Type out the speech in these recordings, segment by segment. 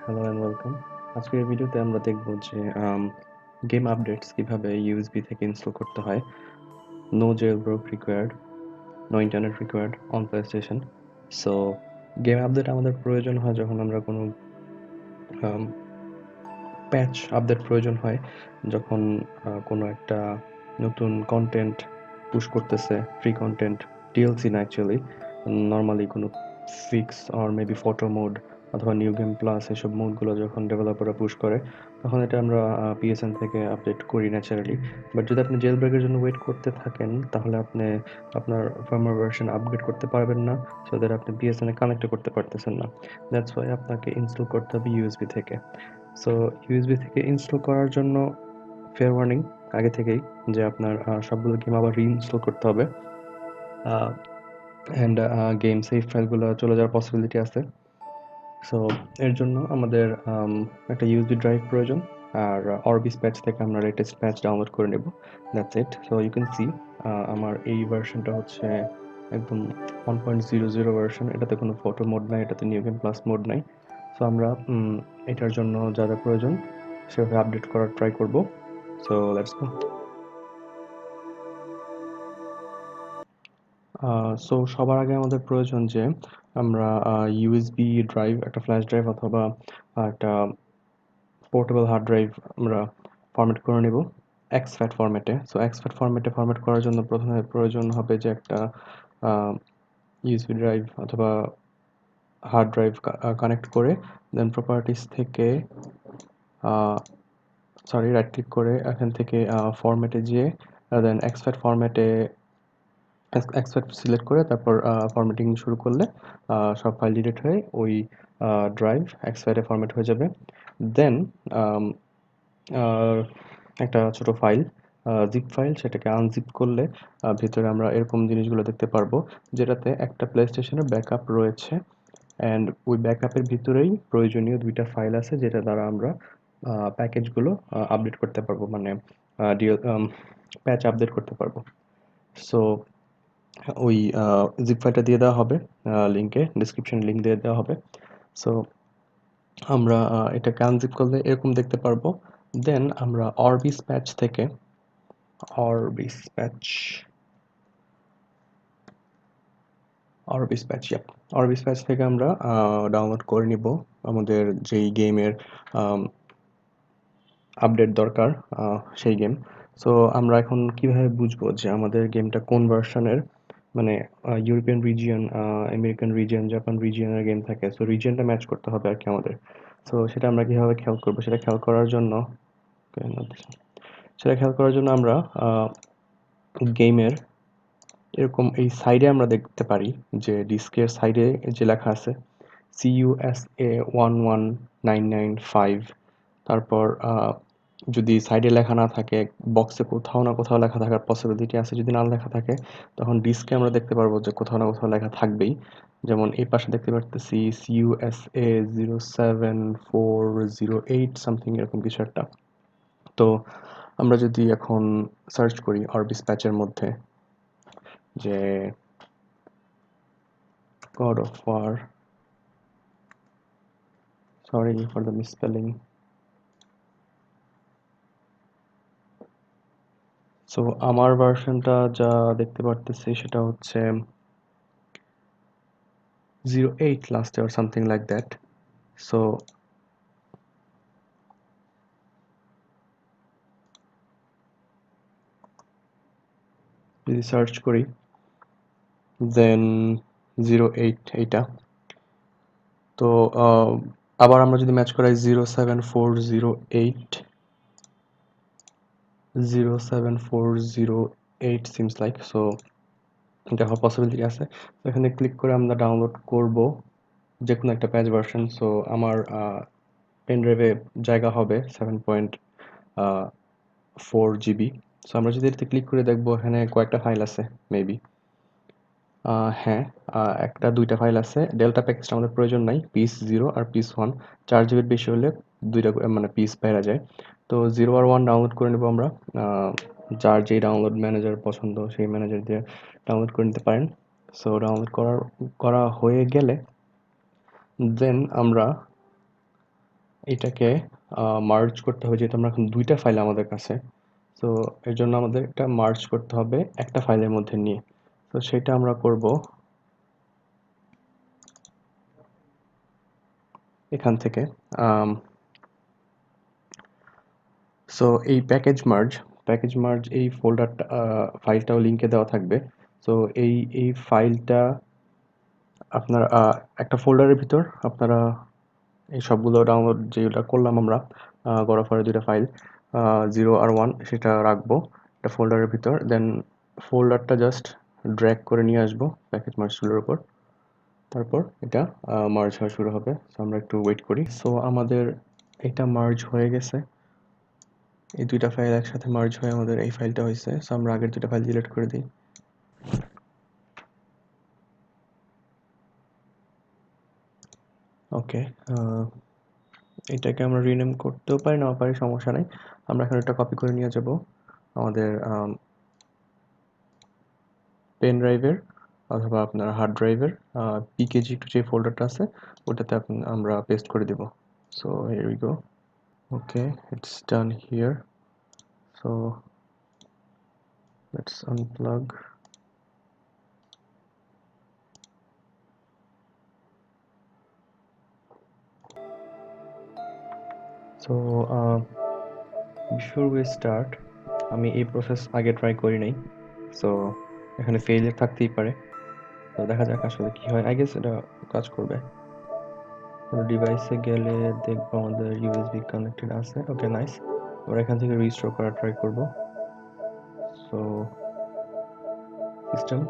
Hello and welcome. আজকের এই ভিডিওতে আমরা দেখব যে গেম আপডেটস কিভাবে ইউএসবি থেকে ইনস্টল করতে হয়। No jailbreak required, no internet required on PlayStation। So game update আমাদের প্রয়োজন হয় যখন আমরা কোনো প্যাচ আপডেট প্রয়োজন হয়, যখন কোনো একটা নতুন কন্টেন্ট পুশ করতেছে, ফ্রি কন্টেন্ট, ডিএলসি না অ্যাকচুয়ালি, নর্মালি কোনো fix or maybe photo mode অথবা নিউ গেম প্লাস এসব মোডগুলো যখন ডেভেলপাররা পুশ করে, তখন এটা আমরা পিএসএন থেকে আপডেট করি ন্যাচারালি। বাট যদি আপনি জেল ব্রেকের জন্য ওয়েট করতে থাকেন, তাহলে আপনি আপনার ফার্মওয়্যার ভার্সন আপগ্রেড করতে পারবেন না, সো দ্যাট আপনি পিএসএন এ কানেক্ট করতে পারতেছেন না। দ্যাটস ওয়াই আপনাকে ইনস্টল করতে হবে ইউএসবি থেকে। সো ইউএসবি থেকে ইনস্টল করার জন্য ফেয়ার ওয়ার্নিং আগে থেকেই যে আপনার সবগুলো গেম আবার রিইনস্টল করতে হবে, অ্যান্ড গেম সেভ ফাইলগুলো চলে যাওয়ার পসিবিলিটি আছে। সো এর জন্য আমাদের একটা ইউএসবি ড্রাইভ প্রয়োজন, আর অরবিস প্যাচ থেকে আমরা লেটেস্ট প্যাচ ডাউনলোড করে নেব। That's it. So you can see আমার এই ভার্সনটা হচ্ছে একদম 1.00 ভার্সন। এটাতে কোনো ফটো মোড নাই, এটাতে নিউ গেম প্লাস মোড নাই। সো আমরা এটার জন্য যা যা প্রয়োজন সেভাবে আপডেট করার ট্রাই করব। So let's go. সো সবার আগে আমাদের প্রয়োজন যে আমরা ইউএসবি ড্রাইভ, একটা ফ্ল্যাশ ড্রাইভ অথবা একটা পোর্টেবল হার্ড ড্রাইভ আমরা ফরম্যাট করে নেব এক্সফ্যাট ফরম্যাটে। সো এক্সফ্যাট ফরম্যাটে ফরম্যাট করার জন্য প্রথমে প্রয়োজন হবে যে একটা ইউএসবি ড্রাইভ অথবা হার্ড ড্রাইভ কানেক্ট করে, দেন প্রপার্টিস থেকে রাইট ক্লিক করে এখান থেকে ফরম্যাটে যেয়ে দেন এক্সফ্যাট ফরম্যাটে এক্সপোর্ট সিলেক্ট করে তারপর ফরম্যাটিং শুরু করলে সব ফাইল ডিলিট হয়ে ওই ড্রাইভ এক্সপায়ারে ফরম্যাট হয়ে যাবে। দেন একটা ছোট ফাইল, জিপ ফাইল, সেটাকে আনজিপ করলে ভিতরে আমরা এরকম জিনিসগুলো দেখতে পারবো, যেটাতে একটা প্লে স্টেশনের ব্যাকআপ রয়েছে, অ্যান্ড ওই ব্যাকআপের ভিতরেই প্রয়োজনীয় দুইটা ফাইল আছে যেটা দ্বারা আমরা প্যাকেজগুলো আপডেট করতে পারবো, মানে ডিএল প্যাচ আপডেট করতে পারবো। সো ওই জিপ ফাইলটা দিয়ে দেওয়া হবে, লিঙ্কে ডিসক্রিপশন লিঙ্ক দিয়ে দেওয়া হবে। সো আমরা এটাকে আনজিপ করলে এরকম দেখতে পারবো। দেন আমরা অরবিস প্যাচ থেকে অরবিস প্যাচ অরবিস প্যাচ ইয়াপ অরবিস প্যাচ থেকে আমরা ডাউনলোড করে নিব আমাদের যেই গেমের আপডেট দরকার, সেই গেম। সো আমরা এখন কিভাবে বুঝবো যে আমাদের গেমটা কোন ভার্সনের, মানে European region, American region, Japan রিজিয়নের গেম থাকে, সো রিজিয়নটা ম্যাচ করতে হবে আর কি আমাদের। সো সেটা আমরা কিভাবে খেয়াল করবো, সেটা খেয়াল করার জন্য আমরা গেমের এরকম এই সাইডে আমরা দেখতে পারি যে ডিস্কের সাইডে যে লেখা আছে CUSA 11995, তারপর যদি সাইডে লেখা না থাকে, বক্সে কোথাও না কোথাও লেখা থাকার পসিবিলিটি আছে। যদি না লেখা থাকে, তখন ডিস্কে আমরা দেখতে পারবো যে কোথাও না কোথাও লেখা থাকবেই। যেমন এই পাশে দেখতে পারতেছি CUSA 07408 সামথিং, এরকম কিছু একটা। তো আমরা যদি এখন সার্চ করি অরবিস প্যাচের মধ্যে যে God of War, sorry for the misspelling. So আমার ভার্সনটা যা দেখতে পারতেছি সেটা হচ্ছে 08 লাস্টে or something like that. So যদি সার্চ করি দেন 08 এইটা। তো আবার আমরা যদি ম্যাচ করাই 07408, 07408 সিমস লাইক। সো এটা হওয়ার পসিবিলিটি আছে। তো এখানে ক্লিক করে আমরা ডাউনলোড করব যে কোনো একটা প্যাচ ভার্সন। সো আমার পেন ড্রাইভে জায়গা হবে 7.4 GB। সো আমরা যদি এটাতে ক্লিক করে দেখবো এখানে কয়েকটা ফাইল আছে মেবি। হ্যাঁ, একটা দুইটা ফাইল আছে। ডেল্টা প্যাকেজটা আমাদের প্রয়োজন নাই, পিস 0 আর পিস 1। 4 জিবির বেশি হলে দুইটা মানে পিস বাইরা যায়। তো 0 আর 1 ডাউনলোড করে নেবো আমরা। যার যেই ডাউনলোড ম্যানেজার পছন্দ সেই ম্যানেজার দিয়ে ডাউনলোড করে নিতে পারেন। সো ডাউনলোড করা হয়ে গেলে দেন আমরা এটাকে মার্জ করতে হবে, যেহেতু আমরা এখন দুইটা ফাইল আমাদের কাছে। তো এর জন্য আমাদের এটা মার্জ করতে হবে একটা ফাইলের মধ্যে নিয়ে। তো সেটা আমরা করব এখান থেকে। সো এই প্যাকেজ মার্জ এই ফোল্ডারটা, ফাইলটাও লিঙ্কে দেওয়া থাকবে। সো এই ফাইলটা আপনার একটা ফোল্ডারের ভিতর আপনারা এই সবগুলো ডাউনলোড যেগুলো করলাম আমরা, গড়াফাড়া দুইটা ফাইল 0 আর 1, সেটা রাখবো একটা ফোল্ডারের ভিতর। দেন ফোল্ডারটা জাস্ট ড্র্যাগ করে নিয়ে আসবো প্যাকেজ মার্জ টুলের উপর। তারপর এটা মার্জ হওয়া শুরু হবে। সো আমরা একটু ওয়েট করি। সো আমাদের এটা মার্জ হয়ে গেছে। এই দুইটা ফাইল একসাথে মার্জ হয়ে আমাদের এই ফাইলটা হয়েছে। সো আমরা আগের দুইটা ফাইল ডিলিট করে দিই। ওকে, এটাকে আমরা রিনেম করতেও পারি, না পারি, সমস্যা নাই। আমরা এখন এটা কপি করে নিয়ে যাব আমাদের পেন ড্রাইভের অথবা আপনার হার্ড ড্রাইভের পিকেজি যে ফোল্ডারটা আছে ওটাতে আমরা পেস্ট করে দেব। So here we go. Okay, it's done here. So let's unplug. So before we start, আমি এই প্রসেস আগে ট্রাই করি নাই। সো এখানে ফেইলিয়ার থাকতেই পারে। তো দেখা যাক আসলে কি হয়। আই গেস এটা কাজ করবে। ডিভাইসে গেলে দেখবো আমাদের ইউএসবি কানেক্টেড আছে। ওকে, নাইস। আমরা এখান থেকে রিস্টোর করা ট্রাই করব। So system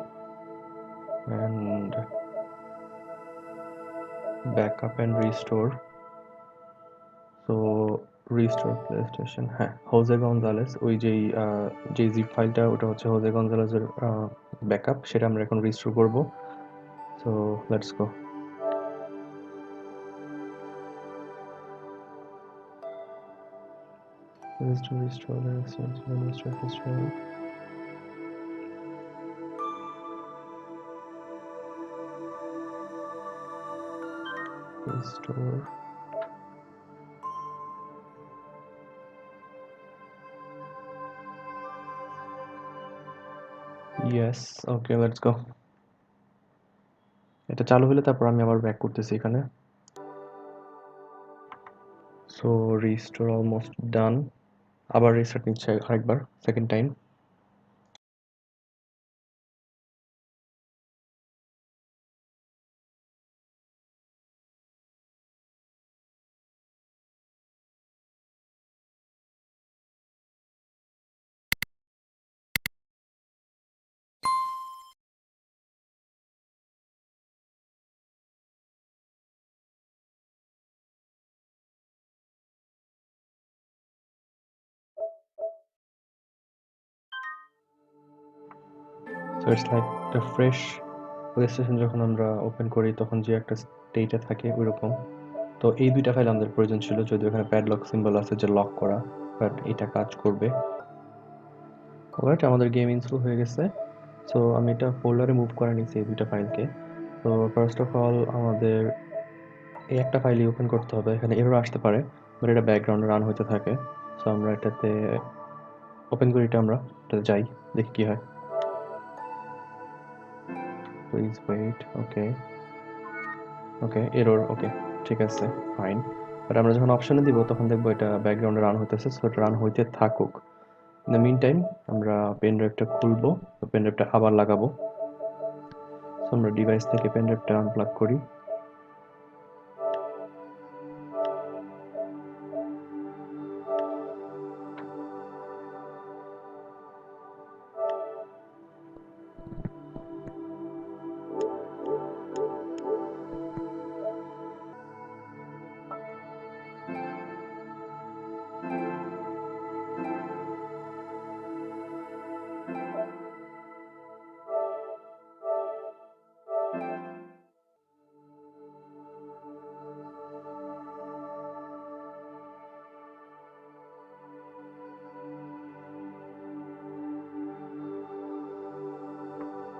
and backup and restore. So restore play station, হ্যাঁ, হোজে গঞ্জালেস, ওই যে জিপ ফাইলটা ওটা হচ্ছে হোজে গঞ্জালেসের ব্যাকআপ, সেটা আমরা এখন রিস্টোর করব। So let's go. restore restore yes, okay, let's go. এটা চালু হলে তারপর আমি আবার ব্যাক করতেছি এখানে। So restore almost done. আবার রিস্টার্ট নিচ্ছে আরেকবার, second time. So it's like একটা ফ্রেশ প্লে স্টেশন যখন আমরা ওপেন করি তখন যে একটা স্টেটে থাকে ওইরকম। তো এই দুইটা ফাইল আমাদের প্রয়োজন ছিল, যদিও এখানে প্যাডলক সিম্বল আছে যে লক করা, বাট এটা কাজ করবে। অলরাইট, আমাদের গেম ইনস্টল হয়ে গেছে। সো আমি এটা ফোল্ডারে মুভ করে নিচ্ছি এই দুইটা ফাইলকে। তো ফার্স্ট অফ অল আমাদের এই একটা ফাইলই ওপেন করতে হবে। এখানে এরর আসতে পারে, বাট এটা ব্যাকগ্রাউন্ডে রান হতে থাকে। সো আমরা এটাতে ওপেন করি, আমরা এটাতে যাই, দেখি কি হয়। Please wait. Okay okay, error, okay, ঠিক আছে, ফাইন। বাট আমরা যখন অপশনে দিব তখন দেখবো এটা ব্যাকগ্রাউন্ডে রান হইতেছে। সো এটা রান হইতে থাকুক। ইন দ্য মিন টাইম আমরা পেন ড্রাইভটা খুলবো, পেন ড্রাইভটা আবার লাগাবো। সো আমরা ডিভাইস থেকে পেন ড্রাইভটা আনপ্লাগ করি।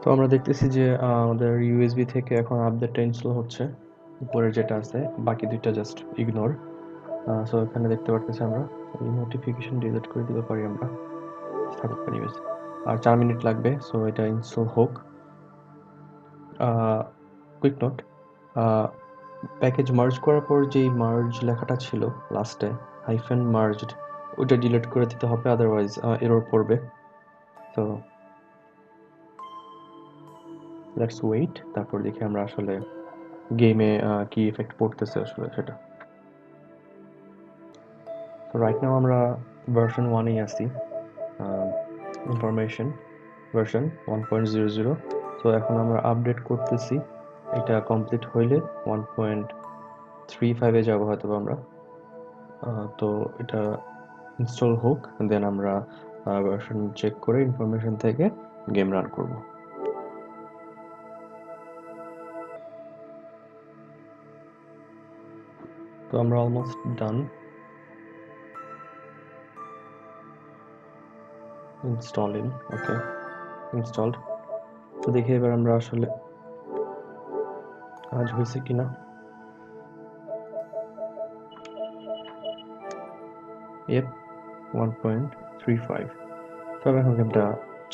তো আমরা দেখতেছি যে আমাদের ইউএসবি থেকে এখন আপডেটটা ইনস্টল হচ্ছে। উপরের যেটা আছে, বাকি দুইটা জাস্ট ইগনোর। সো এখানে দেখতে পারতেছি আমরা এই নোটিফিকেশন ডিলিট করে দিতে পারি আমরা। থাকুক এনিওয়েজ। আর 4 মিনিট লাগবে, সো এটা ইনস্টল হোক। কুইক নোট, প্যাকেজ মার্জ করার পর যেই মার্জ লেখাটা ছিল লাস্টে, হাইফেন মার্জড, ওইটা ডিলিট করে দিতে হবে, আদারওয়াইজ এরর পড়বে। তো লেটস ওয়েট, তারপর দেখি আমরা আসলে গেমে কি ইফেক্ট পড়তেছে আসলে সেটা। তো রাইট নাও আমরা ভার্সন 1-এই আছি, ইনফরমেশন ভার্সন 1.00। তো এখন আমরা আপডেট করতেছি, এটা কমপ্লিট হইলে 1.35-এ যাবো হয়তো আমরা। তো এটা ইনস্টল হোক, দেন আমরা ভার্সন চেক করে ইনফরমেশন থেকে গেম রান করব। তো আমরা অলমোস্ট ডান, ইনস্টলিং, ওকে ইনস্টলড। তো দেখি এবার আমরা আসলে কাজ হয়েছে কিনা। এপ 1.35। তো আমি এখন গেমটা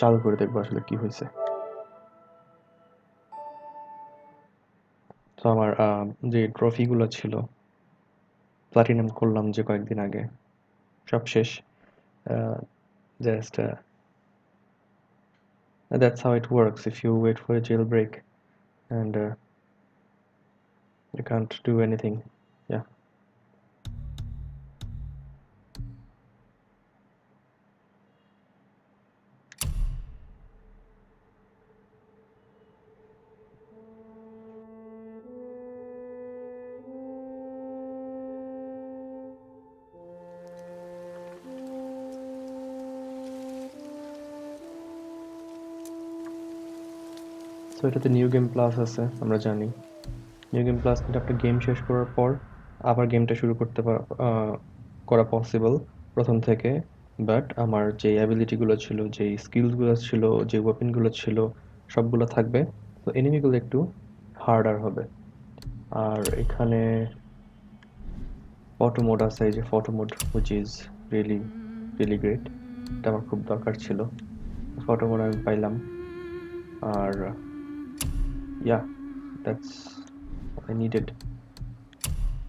চালু করে দেখবো আসলে কি হয়েছে। তো আমার যে ট্রফিগুলো ছিল, প্লাটিনাম করলাম যে কয়েকদিন আগে, সব শেষ। Just that's how it works if you wait for a jailbreak and you can't do anything. Yeah. So এটাতে নিউ গেম প্লাস আছে, আমরা জানি। নিউ গেম প্লাস কিন্তু একটা গেম শেষ করার পর আবার গেমটা শুরু করতে করা পসিবল প্রথম থেকে। বাট আমার যে অ্যাবিলিটিগুলো ছিল, যেই স্কিলসগুলো ছিল, যে ওয়েপনগুলো ছিল, সবগুলো থাকবে। তো এনিমিগুলো একটু হার্ডার হবে। আর এখানে ফটো মোড আছে, এই যে photo mode, which is really really great. এটা আমার খুব দরকার ছিল, ফটো মোড আমি পাইলাম। আর yeah, that's what I needed.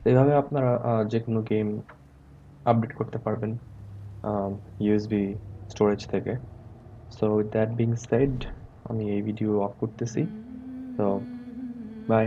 এভাবে আপনারা যে কোনো গেম আপডেট করতে পারবেন ইউএসবি স্টোরেজ থেকে। So with that being shed, আমি এই ভিডিও অফ করতেছি। তো বাই।